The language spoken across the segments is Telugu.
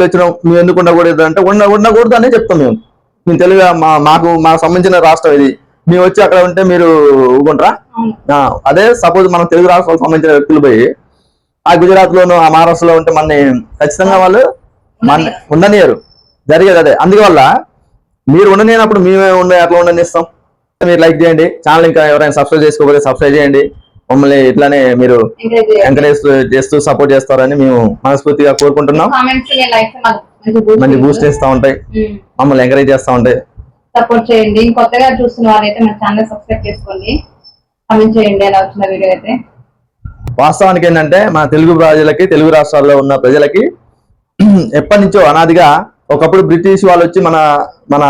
వచ్చినాం మేము ఎందుకు ఉండకూడదు అంటే ఉండకూడదు అనే చెప్తాం మేము తెలుగు మాకు సంబంధించిన రాష్ట్రం ఇది, మేము వచ్చి అక్కడ ఉంటే మీరు ఊరుకుంటారా? అదే సపోజ్ మనం తెలుగు రాష్ట్రాలకు సంబంధించిన వ్యక్తులు పోయి ఆ గుజరాత్ లోను ఆ మహారాష్ట్రలో ఉంటే మనని ఖచ్చితంగా వాళ్ళు ఉండనియరు, జరిగేది అదే. అందువల్ల మీరు ఉండనినప్పుడు మేమే అట్లా ఉండనిస్తాం. మీరు లైక్ చేయండి, ఛానల్ ఇంకా ఎవరైనా సబ్స్క్రైబ్ చేసుకోకపోతే సబ్స్క్రైబ్ చేయండి, మమ్మల్ని ఇట్లానే మీరు ఎంకరేజ్ చేస్తూ సపోర్ట్ చేస్తారని మేము మనస్ఫూర్తిగా కోరుకుంటున్నాం. మంచి బూస్ట్ చేస్తూ ఉంటాయి, మమ్మల్ని ఎంకరేజ్ చేస్తూ ఉంటాయి. సపోర్ట్ చేయండి. కొత్తగా చూస్తున్న వారైతే మన ఛానల్ సబ్స్క్రైబ్ చేసుకోండి, కామెంట్ చేయండి ఎలా వచ్చిన వీడియో అయితే. వాస్తవానికి ఏంటంటే మన తెలుగు ప్రజలకి, తెలుగు రాష్ట్రాల్లో ఉన్న ప్రజలకి ఎప్పటి నుంచో అనాదిగా ఒకప్పుడు బ్రిటిష్ వాళ్ళు వచ్చి మన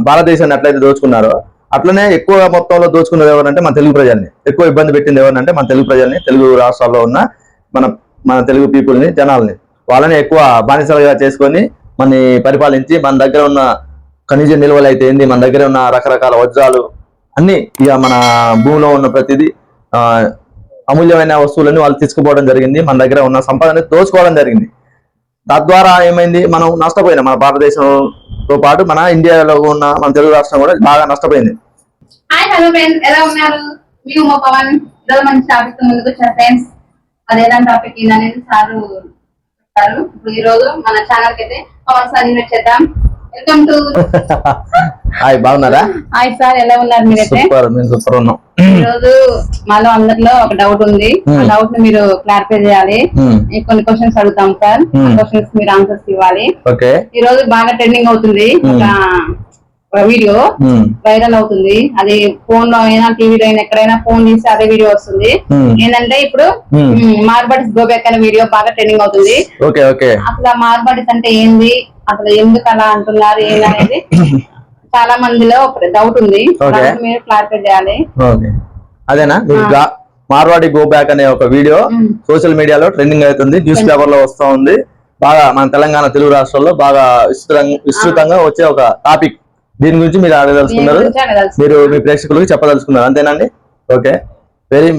భారతదేశాన్ని ఎట్లయితే దోచుకున్నారో అట్లనే ఎక్కువ మొత్తంలో దోచుకున్నది ఎవరంటే మన తెలుగు ప్రజల్ని, ఎక్కువ ఇబ్బంది పెట్టింది ఎవరంటే మన తెలుగు ప్రజల్ని, తెలుగు రాష్ట్రాల్లో ఉన్న మన తెలుగు పీపుల్ని, జనాల్ని, వాళ్ళని ఎక్కువ బానిసలుగా చేసుకొని మనని పరిపాలించి మన దగ్గర ఉన్న ఖనిజ నిల్వలు అయితే ఏంది, మన దగ్గర ఉన్న రకరకాల వజ్రాలు అన్ని ఇక మన భూమిలో ఉన్న ప్రతిదీ అమూల్యమైన వస్తువులని వాళ్ళు తీసుకుపోవడం జరిగింది, మన దగ్గర ఉన్న సంపదని దోచుకోవడం జరిగింది. తద్వారా ఏమైంది, మనం నష్టపోయినాం. మన భారతదేశంతో పాటు మన ఇండియాలో ఉన్న మన తెలుగు రాష్ట్రం కూడా బాగా నష్టపోయింది. హాయ్ హలో ఫ్రెండ్స్, ఎలా ఉన్నారు? మేము మా పవన్ ఈరోజు మంచి టాపిక్ ముందుకు వచ్చారు ఫ్రెండ్స్. అదేదాని టాపిక్ ఏంటనేది సార్ చెప్తారు. ఇప్పుడు ఈ రోజు మన ఛానల్ కి అయితే పవన్ సార్ ఇన్వైట్ చేద్దాం. Welcome to. హాయ్, బాగున్నారా? హాయ్ సార్, ఎలా ఉన్నారు మీరైతే? సూపర్, మేము సూపర్ ఉన్నాం. ఈ రోజు మాలో అందరిలో ఒక డౌట్ ఉంది, ఆ డౌట్ ని మీరు క్లారిఫై చేయాలి. కొన్ని క్వశ్చన్స్ అడుగుతాం సార్, ఆ క్వశ్చన్స్ మీరు ఆన్సర్స్ ఇవ్వాలి. ఈ రోజు బాగా ట్రెండింగ్ అవుతుంది ఒక వీడియో, వైరల్ అవుతుంది. అది ఫోన్ లో అయినా టీవీలో అయినా ఎక్కడైనా ఫోన్ తీసి అదే వీడియో వస్తుంది. ఏంటంటే ఇప్పుడు మార్బడిస్ గో బ్యాక్ అనే వీడియో బాగా ట్రెండింగ్ అవుతుంది. అసలు మార్బడిస్ అంటే ఏంది, అసలు ఎందుకు అలా అంటున్నారు ఏంటనేది చాలా మందిలో ఒక డౌట్ ఉంది, మీరు క్లారిఫై చేయాలి. అదేనా, మార్వాడి గో బ్యాక్ అనే ఒక వీడియో సోషల్ మీడియాలో ట్రెండింగ్ అవుతుంది, న్యూస్ పేపర్ లో వస్తా ఉంది. బాగా మన తెలంగాణ తెలుగు రాష్ట్రాల్లో బాగా విస్తృతంగా వచ్చే ఒక టాపిక్. దీని గురించి మీరు అడగదలుచుకున్నారు, మీరు మీ ప్రేక్షకులకు చెప్పదలుచుకున్నారు, అంతేనండి? ఓకే, వెరీ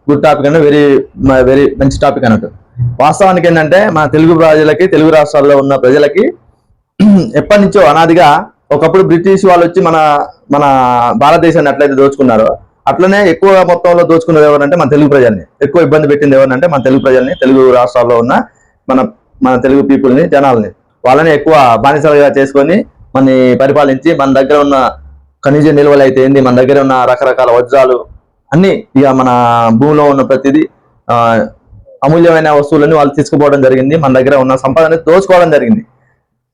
గుడ్ టాపిక్ అండి, వెరీ మంచి టాపిక్ అన్నట్టు. వాస్తవానికి ఏంటంటే మన తెలుగు ప్రజలకి, తెలుగు రాష్ట్రాల్లో ఉన్న ప్రజలకి ఎప్పటి నుంచో అనాదిగా ఒకప్పుడు బ్రిటిష్ వాళ్ళు వచ్చి మన భారతదేశాన్ని ఎట్లయితే దోచుకున్నారో అట్లనే ఎక్కువ మొత్తంలో దోచుకున్నది ఎవరంటే మన తెలుగు ప్రజల్ని, ఎక్కువ ఇబ్బంది పెట్టింది ఎవరంటే మన తెలుగు ప్రజల్ని, తెలుగు రాష్ట్రాల్లో ఉన్న మన తెలుగు పీపుల్ని, జనాల్ని, వాళ్ళని ఎక్కువ బానిసలుగా చేసుకొని మనని పరిపాలించి మన దగ్గర ఉన్న ఖనిజ నిల్వలు అయితే ఏంది, మన దగ్గర ఉన్న రకరకాల వజ్రాలు అన్ని ఇక మన భూమిలో ఉన్న ప్రతిదీ అమూల్యమైన వస్తువులని వాళ్ళు తీసుకుపోవడం జరిగింది, మన దగ్గర ఉన్న సంపదని దోచుకోవడం జరిగింది.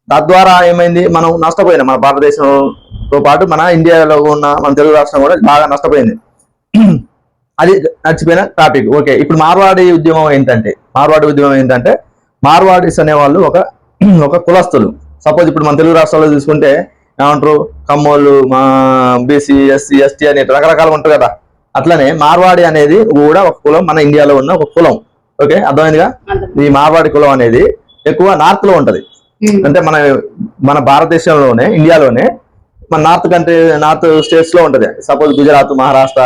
తద్వారా ఏమైంది, మనం నష్టపోయినాం. మన భారతదేశంతో పాటు మన ఇండియాలో ఉన్న మన తెలుగు రాష్ట్రం కూడా బాగా నష్టపోయింది. అది నచ్చిపోయిన టాపిక్. ఓకే, ఇప్పుడు మార్వాడి ఉద్యమం ఏంటంటే మార్వాడీస్ అనేవాళ్ళు ఒక కులస్తులు. సపోజ్ ఇప్పుడు మన తెలుగు రాష్ట్రాల్లో చూసుకుంటే ఏమంటారు, కమ్మోళ్ళు, మా బీసీ, ఎస్సీ, ఎస్టీ అని రకరకాలుగా ఉంటారు కదా. అట్లనే మార్వాడి అనేది కూడా ఒక కులం, మన ఇండియాలో ఉన్న ఒక కులం. ఓకే, అర్థమైందిగా? ఈ మార్వాడి కులం అనేది ఎక్కువ నార్త్ లో ఉంటది. అంటే మన భారతదేశంలోనే, ఇండియాలోనే మన నార్త్ స్టేట్స్ లో ఉంటది. సపోజ్ గుజరాత్, మహారాష్ట్ర,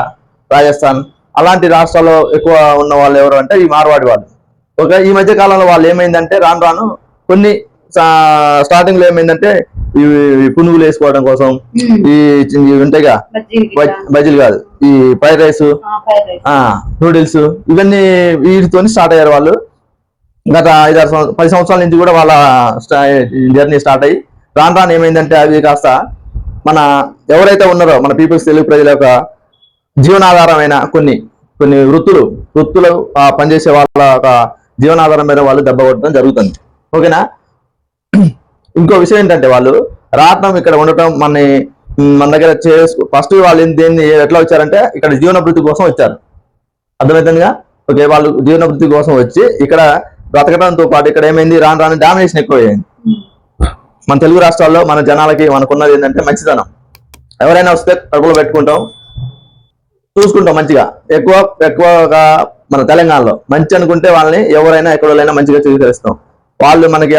రాజస్థాన్ అలాంటి రాష్ట్రాల్లో ఎక్కువ ఉన్న వాళ్ళు ఎవరు అంటే ఈ మార్వాడి వాళ్ళు. ఓకే, ఈ మధ్య కాలంలో వాళ్ళు ఏమైందంటే రాను కొన్ని స్టార్టింగ్ లో ఏమైందంటే ఈ పునుగులు వేసుకోవడం కోసం ఈ ఉంటాయిగా, బజ్జీలు కాదు, ఈ ఫ్రైడ్ రైస్, నూడిల్స్, ఇవన్నీ వీటితో స్టార్ట్ అయ్యారు వాళ్ళు. గత 5-10 సంవత్సరాల నుంచి కూడా వాళ్ళ జర్నీ స్టార్ట్ అయ్యి రాను ఏమైందంటే అవి కాస్త మన ఎవరైతే ఉన్నారో మన పీపుల్స్, తెలుగు ప్రజల యొక్క జీవనాధారమైన కొన్ని వృత్తులు పనిచేసే వాళ్ళ ఒక జీవనాధారం మీద వాళ్ళు దెబ్బ కొట్టడం జరుగుతుంది. ఓకేనా? ఇంకో విషయం ఏంటంటే వాళ్ళు రావటం, ఇక్కడ ఉండటం, మన దగ్గర ఫస్ట్ వాళ్ళు ఎట్లా వచ్చారంటే ఇక్కడ జీవనభృతి కోసం వచ్చారు. అర్థమవుతుందిగా? ఓకే, వాళ్ళు జీవనభృతి కోసం వచ్చి ఇక్కడ బ్రతకడంతో పాటు ఇక్కడ ఏమైంది, రాను డామినేషన్ ఎక్కువైంది. మన తెలుగు రాష్ట్రాల్లో మన జనాలకి మనకున్నది ఏంటంటే మంచితనం. ఎవరైనా వస్తే కడుపులో పెట్టుకుంటాం, చూసుకుంటాం మంచిగా. ఎక్కువగా మన తెలంగాణలో మంచి అనుకుంటే వాళ్ళని ఎవరైనా ఎక్కడైనా మంచిగా స్వీకరిస్తాం. వాళ్ళు మనకి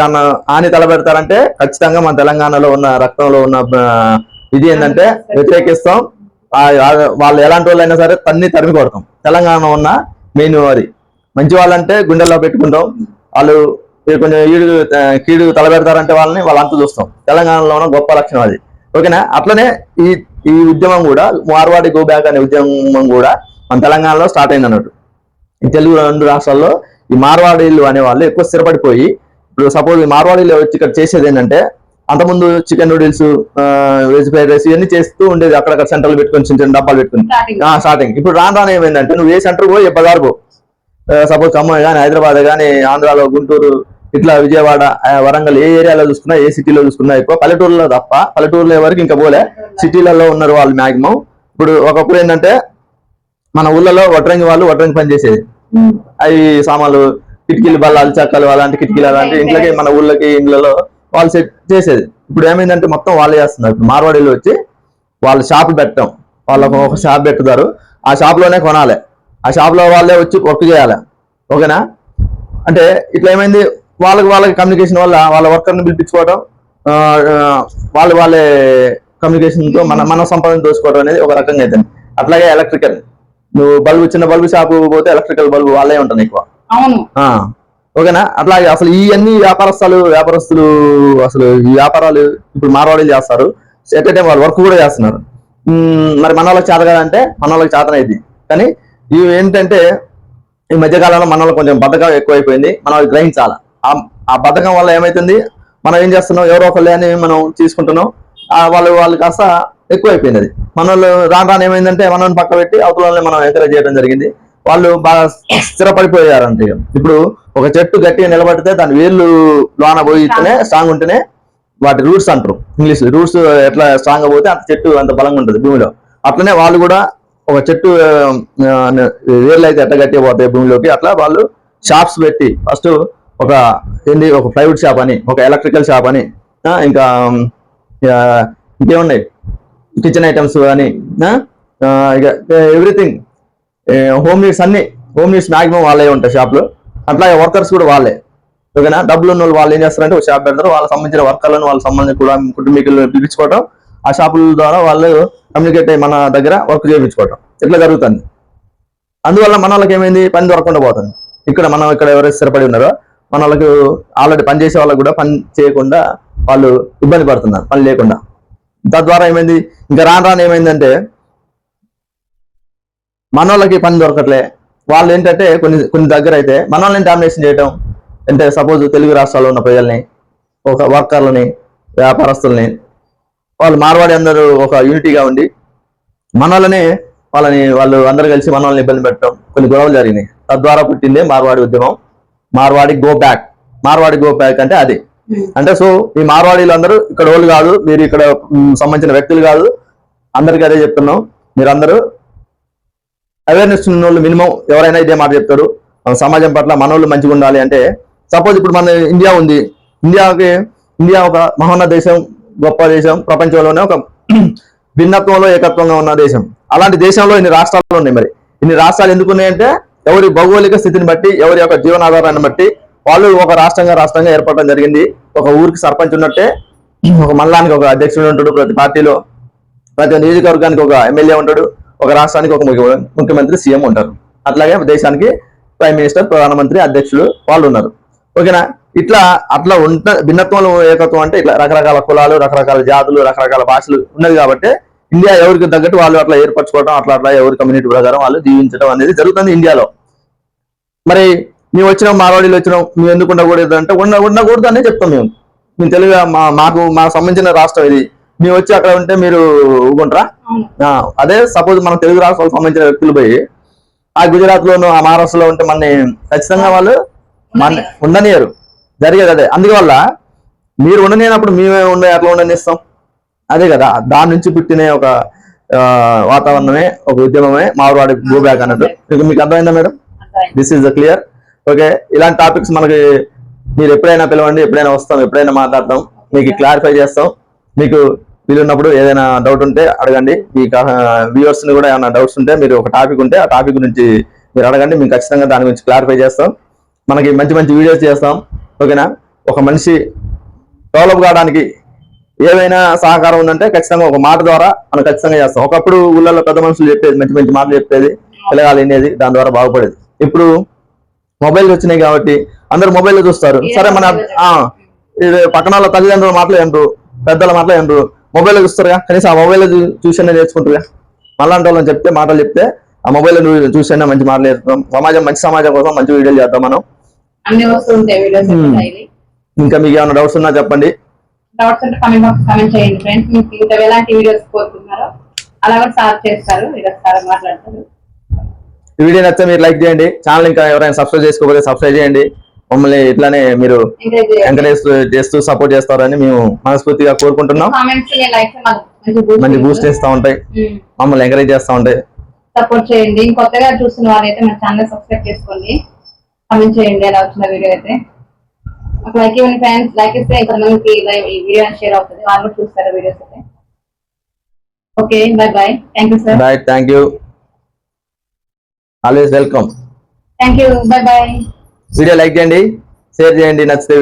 హాని తలపెడతారంటే ఖచ్చితంగా మన తెలంగాణలో ఉన్న రక్తంలో ఉన్న ఇది ఏంటంటే వ్యతిరేకిస్తాం. వాళ్ళు ఎలాంటి వాళ్ళైనా సరే తరిమి కొడతాం. తెలంగాణ ఉన్న మెయిన్ అది. మంచి వాళ్ళంటే గుండెల్లో పెట్టుకుంటాం. వాళ్ళు మీరు కొంచెం కీడు తలబెడతారంటే వాళ్ళ అంతు చూస్తాం. తెలంగాణలో ఉన్న గొప్ప లక్షణం అది. ఓకేనా? అట్లనే ఈ ఉద్యమం కూడా, మార్వాడి గో బ్యాక్ అనే ఉద్యమం కూడా మన తెలంగాణలో స్టార్ట్ అయింది అన్నట్టు. ఈ తెలుగు 2 రాష్ట్రాల్లో ఈ మార్వాడీలు అనే వాళ్ళు ఎక్కువ స్థిరపడిపోయి, ఇప్పుడు సపోజ్ ఈ మార్వాడీలు వచ్చి ఇక్కడ చేసేది ఏంటంటే, అంతకుముందు chicken noodles, veg fried rice ఇవన్నీ చేస్తూ ఉండేది. అక్కడక్కడ సెంటర్లు పెట్టుకొని చిన్న చిన్న డబ్బాలు పెట్టుకుని స్టార్టింగ్. ఇప్పుడు రాను ఏమైందంటే, నువ్వు ఏ సెంటర్ పోయి బజార్ పో, సపోజ్ ఖమ్మం కానీ, హైదరాబాద్ కానీ, ఆంధ్రాలో గుంటూరు, ఇట్లా విజయవాడ, వరంగల్, ఏ ఏరియాలో చూసుకున్నా, ఏ సిటీలో చూసుకున్నా ఎక్కువ పల్లెటూరులో తప్ప, పల్లెటూరులో వరకు ఇంకా పోలే, సిటీలలో ఉన్నారు వాళ్ళు మ్యాక్సిమం. ఇప్పుడు ఒకప్పుడు ఏంటంటే మన ఊళ్ళలో వడ్రంగి వాళ్ళు వడ్రంగి పని చేసేది. అవి సామాన్లు, కిటికీలు, బల్లాలు, చక్కలు, అలాంటి కిటికీలు, అలాంటి ఇంట్లోకి మన ఊళ్ళకి ఇళ్ళలో వాళ్ళు సెట్ చేసేది. ఇప్పుడు ఏమైందంటే మొత్తం వాళ్ళే చేస్తున్నారు. ఇప్పుడు మార్వాడీలు వచ్చి వాళ్ళు షాప్ పెట్టడం, వాళ్ళకు ఒక షాప్ పెట్టుతారు, ఆ షాప్ లోనే కొనాలి, ఆ షాప్ లో వాళ్ళే వచ్చి వర్క్ చేయాలి. ఓకేనా? అంటే ఇట్లా ఏమైంది, వాళ్ళకి కమ్యూనికేషన్ వల్ల వాళ్ళ వర్కర్ని పిలిపించుకోవడం, వాళ్ళే కమ్యూనికేషన్ తో మన సంపాదన దోచుకోవడం అనేది ఒక రకంగా అయితే. అట్లాగే ఎలక్ట్రికల్, నువ్వు చిన్న బల్బు షాపు పోతే ఎలక్ట్రికల్ బల్బు వాళ్ళే ఉంటుంది ఎక్కువ. ఓకేనా? అట్లాగే అసలు ఈ అన్ని వ్యాపారస్తులు అసలు ఈ వ్యాపారాలు ఇప్పుడు మార్వాడీలు చేస్తారు. ఎట్ టైం వాళ్ళు వర్క్ కూడా చేస్తున్నారు. మరి మన వాళ్ళకి చేత కదంటే మన వాళ్ళకి చేతనైంది. కానీ ఇవి ఏంటంటే ఈ మధ్యకాలంలో మన వాళ్ళకి కొంచెం బద్ధకం ఎక్కువైపోయింది. మన వాళ్ళకి గ్రహించాలి. ఆ బద్ధకం వల్ల ఏమైతుంది, మనం ఏం చేస్తున్నాం, ఎవరో ఒకళ్ళే అని మనం తీసుకుంటున్నాం. వాళ్ళు కాస్త ఎక్కువైపోయింది. అది మన వాళ్ళు రాను ఏమైందంటే మనల్ని పక్క పెట్టి అవతల మనం ఎంకరేజ్ చేయడం జరిగింది. వాళ్ళు బాగా స్థిరపడిపోయారంటే, ఇప్పుడు ఒక చెట్టు గట్టిగా నిలబడితే దాని వేర్లు లోన పోయితేనే స్ట్రాంగ్ ఉంటేనే వాటి రూట్స్ అంటారు ఇంగ్లీష్. రూట్స్ ఎట్లా స్ట్రాంగ్ గా పోతే అంత చెట్టు అంత బలంగా ఉంటుంది భూమిలో. అట్లనే వాళ్ళు కూడా ఒక చెట్టు వేర్లు అయితే ఎట్లా గట్టిగా పోతాయి భూమిలోకి, అట్లా వాళ్ళు షాప్స్ పెట్టి ఫస్ట్ ఒక ప్లైవుడ్ షాప్ అని, ఒక ఎలక్ట్రికల్ షాప్ అని, ఇంకా ఇంకేమున్నాయి, కిచెన్ ఐటమ్స్ అని, ఇక ఎవ్రీథింగ్ హోమ్ నీడ్స్ మ్యాక్సిమం వాళ్ళే ఉంటాయి షాప్లో. అట్లాగే వర్కర్స్ కూడా వాళ్ళే. ఓకేనా? డబ్బులు ఉన్న వాళ్ళు ఏం చేస్తారంటే ఒక షాప్ పెడతారు, వాళ్ళకి సంబంధించిన వర్కర్లను, వాళ్ళకి సంబంధించిన కుటుంబీకులు పిలిపించుకోవడం, ఆ షాపుల ద్వారా వాళ్ళు కమ్యూనికేట్ అయ్యి మన దగ్గర వర్క్ చేయించుకోవడం ఇట్లా జరుగుతుంది. అందువల్ల మన వాళ్ళకి ఏమైంది, పని దొరకకుండా పోతుంది. ఇక్కడ ఎవరైతే స్థిరపడి ఉన్నారో మన వాళ్ళకి ఆల్రెడీ పని చేసే వాళ్ళకి కూడా పని చేయకుండా వాళ్ళు ఇబ్బంది పడుతున్నారు, పని లేకుండా. తద్వారా ఏమైంది, ఇంకా రాను ఏమైందంటే మన వాళ్ళకి పని దొరకట్లే. వాళ్ళు ఏంటంటే కొన్ని దగ్గర అయితే మన వాళ్ళని డామినేషన్ చేయడం అంటే, సపోజ్ తెలుగు రాష్ట్రాల్లో ఉన్న ప్రజల్ని, ఒక వర్కర్లని, వ్యాపారస్తుల్ని, వాళ్ళు మార్వాడి అందరూ ఒక యూనిటీగా ఉండి వాళ్ళు అందరూ కలిసి మన వాళ్ళని ఇబ్బంది పెట్టడం, కొన్ని గొడవలు జరిగినాయి. తద్వారా పుట్టిందే మార్వాడి ఉద్యమం, Marwari go back. Marwari go back అంటే అది. అంటే సో ఈ మార్వాడీలు అందరూ ఇక్కడ వాళ్ళు కాదు, మీరు ఇక్కడ సంబంధించిన వ్యక్తులు కాదు, అందరికీ అదే చెప్తున్నాం. మీరందరూ అవేర్నెస్ ఉన్న వాళ్ళు మినిమం ఎవరైనా ఇదే మాట చెప్తారు, సమాజం పట్ల మనోళ్ళు మంచిగా ఉండాలి. అంటే సపోజ్ ఇప్పుడు మన ఇండియా ఉంది, ఇండియా ఒక మహోన్నత దేశం, గొప్ప దేశం, ప్రపంచంలోనే ఒక భిన్నత్వంలో ఏకత్వంగా ఉన్న దేశం. అలాంటి దేశంలో ఇన్ని రాష్ట్రాలు ఉన్నాయి. మరి ఇన్ని రాష్ట్రాలు ఎందుకు ఉన్నాయంటే ఎవరి భౌగోళిక స్థితిని బట్టి, ఎవరి యొక్క జీవనాధారాన్ని బట్టి వాళ్ళు ఒక రాష్ట్రంగా ఏర్పడడం జరిగింది. ఒక ఊరికి సర్పంచ్ ఉన్నట్టే ఒక మండలానికి ఒక అధ్యక్షుడు ఉంటాడు, ప్రతి పార్టీలో ప్రతి నియోజకవర్గానికి ఒక ఎమ్మెల్యే ఉంటాడు, ఒక రాష్ట్రానికి ఒక ముఖ్యమంత్రి సీఎం ఉంటారు. అట్లాగే దేశానికి ప్రైమ్ మినిస్టర్, ప్రధానమంత్రి, అధ్యక్షులు వాళ్ళు ఉన్నారు. ఓకేనా? అట్లా భిన్నత్వంలో ఏకత్వం అంటే ఇట్లా రకరకాల కులాలు, రకరకాల జాతులు, రకరకాల భాషలు ఉన్నది. కాబట్టి ఇండియా ఎవరికి తగ్గట్టు వాళ్ళు అట్లా ఏర్పరచుకోవడం, అట్లా ఎవరి కమ్యూనిటీ ప్రకారం వాళ్ళు జీవించడం అనేది జరుగుతుంది ఇండియాలో. మరి మేము మార్వాడీలు మేము ఎందుకు ఉండకూడదు అంటే ఉండకూడదు అనే చెప్తాం. మేము తెలుగు మాకు సంబంధించిన రాష్ట్రం ఇది, మేము వచ్చి అక్కడ ఉంటే మీరు ఊగుంటారా? అదే సపోజ్ మన తెలుగు రాష్ట్రాలకు సంబంధించిన వ్యక్తులు పోయి ఆ గుజరాత్ లోను, ఆ మహారాష్ట్రలో ఉంటే మన ఖచ్చితంగా వాళ్ళు ఉండనియరు. జరిగేది అదే. అందువల్ల మీరు ఉండలేనప్పుడు మేమే అట్లా ఉండనిస్తాం. అదే కదా, దాని నుంచి పుట్టిన ఒక వాతావరణమే, ఒక ఉద్యమమే మార్వాడి గో బ్యాక్ అన్నట్టు. మీకు అర్థమైందా madam? This is clear. Okay, ఇలాంటి టాపిక్స్ మనకి మీరు ఎప్పుడైనా పిలవండి, ఎప్పుడైనా వస్తాం, ఎప్పుడైనా మాట్లాడతాం, మీకు క్లారిఫై చేస్తాం. మీకు వీలున్నప్పుడు ఏదైనా డౌట్ ఉంటే అడగండి. మీ వ్యూవర్స్ ని కూడా ఏమైనా డౌట్స్ ఉంటే, మీరు ఒక టాపిక్ ఉంటే ఆ టాపిక్ గురించి మీరు అడగండి, మేము ఖచ్చితంగా దాని గురించి క్లారిఫై చేస్తాం. మనకి మంచి వీడియోస్ చేస్తాం. ఓకేనా? ఒక మనిషి డెవలప్ కావడానికి ఏవైనా సహకారం ఉందంటే ఖచ్చితంగా ఒక మాట ద్వారా మనం ఖచ్చితంగా చేస్తాం. ఒకప్పుడు ఊళ్ళలో పెద్ద మనుషులు చెప్పేది, మంచి మాటలు చెప్పేది, పిల్లగాలు వినేది, దాని ద్వారా బాగుపడేది. ఇప్పుడు మొబైల్ వచ్చినాయి కాబట్టి అందరు మొబైల్ లో చూస్తారు. సరే మన ఇది పక్కన వాళ్ళ తల్లిదండ్రుల మాటలు ఏంటారు, పెద్దల మాటలు ఏంటారు, మొబైల్ లో చూస్తారుగా, కనీసం ఆ మొబైల్ చూసైనా నేర్చుకుంటారుగా. మళ్ళంటి వాళ్ళని చెప్తే మాటలు చెప్తే ఆ మొబైల్ చూసైనా మంచి మాటలు నేర్చుకుంటాం. మంచి సమాజం కోసం మంచి వీడియోలు చేద్దాం మనం. అన్ని వస్తుంటాయి వీడియోస్. ఇంకా మీకు ఏమైనా డౌట్స్ ఉన్నా చెప్పండి. డౌట్స్ ఉంటే కామెంట్ బాక్స్ కామెంట్ చేయండి ఫ్రెండ్స్. మీకు ఇంకా ఎలాంటి వీడియోస్ కోరుకుంటున్నారో అలా కూడా సార్ చేస్తారు, వీడియోస్ సార్ మాట్లాడతారు. ఈ వీడియో నచ్చితే మీరు లైక్ చేయండి. ఛానల్ ఇంకా ఎవరైనా సబ్స్క్రైబ్ చేసుకోకపోతే సబ్స్క్రైబ్ చేయండి. మమ్మల్ని ఇట్లానే మీరు ఎంకరేజ్ చేస్తూ సపోర్ట్ చేస్తారని మేము మనస్ఫూర్తిగా కోరుకుంటున్నాం. మంచి బూస్ట్ చేస్తూ ఉంటాయి, మమ్మల్ని ఎంకరేజ్ చేస్తూ ఉంటాయి. సపోర్ట్ చేయండి. కొత్తగా చూస్తున్న వాళ్ళైతే మన ఛానల్ సబ్స్క్రైబ్ చేసుకోండి, కామెంట్ చేయండి ఎలా వచ్చిన వీడియో అయితే. ఒక లైక్ ఇవ్వండి ఫ్రెండ్స్. లైక్ ఇస్తే కొంతమందికి ఈ వీడియో షేర్ అవుతుంది, వాళ్ళు కూడా చూస్తారు వీడియోస్ అయితే. Okay, bye bye. Thank you sir. Bye, thank you. Always welcome. Thank you, bye bye. Video like చేయండి, షేర్ చేయండి, నచ్చితే